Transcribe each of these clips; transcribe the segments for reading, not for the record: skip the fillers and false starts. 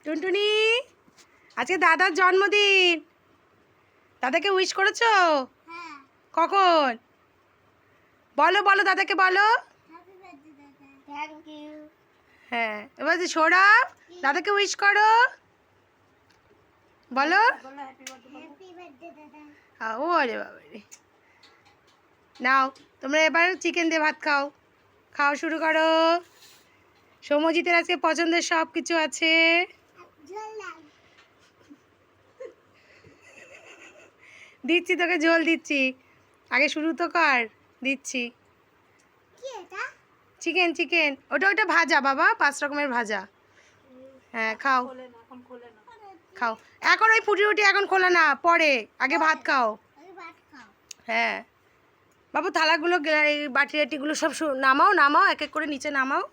টুনটুনি, আজকে দাদার জন্মদিন, দাদাকে উইশ করেছো? কখন? বলো বলো, দাদাকে বলো। হ্যাঁ, এবার যে সৌরভ, দাদাকে উইশ করো, বলো। ওরে বাবা রে, নাও তোমরা এবার চিকেন দিয়ে ভাত খাও, খাওয়া শুরু করো। সৌম্যজিতের আজকে পছন্দের সব কিছু আছে। দিচ্ছি তোকে, ঝোল দিচ্ছি, আগে শুরু তো কর। দিচ্ছি চিকেন, চিকেন ওটা ওটা ভাজা বাবা, 5 রকমের ভাজা। হ্যাঁ খাও, খাও এখন। ওই ফুটি ফুটি এখন খোলা না, পরে, আগে ভাত খাও। হ্যাঁ বাবু, থালাগুলো বাটি টাটিগুলো সব নামাও, নামাও এক এক করে নিচে নামাও।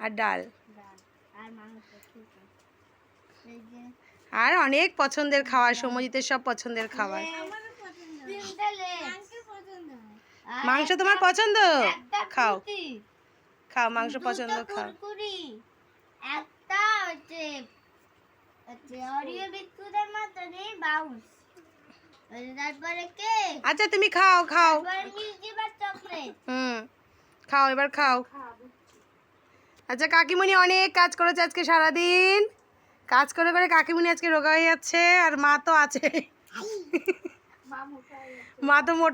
আর ডাল আর অনেক পছন্দের খাবার, সৌম্যজিতের সব পছন্দের খাবার। মাংস তোমার পছন্দ, খাও খাও, মাংস পছন্দ, খাও। আচ্ছা তুমি খাও, খাও। খাও এবার, খাও। আচ্ছা কাকিমণি অনেক কাজ করেছে আজকে সারাদিন, কাজ করে করে কাকিমণি আজকে রোগা হয়ে যাচ্ছে, আর মা তো আছে, মা তো মোটা।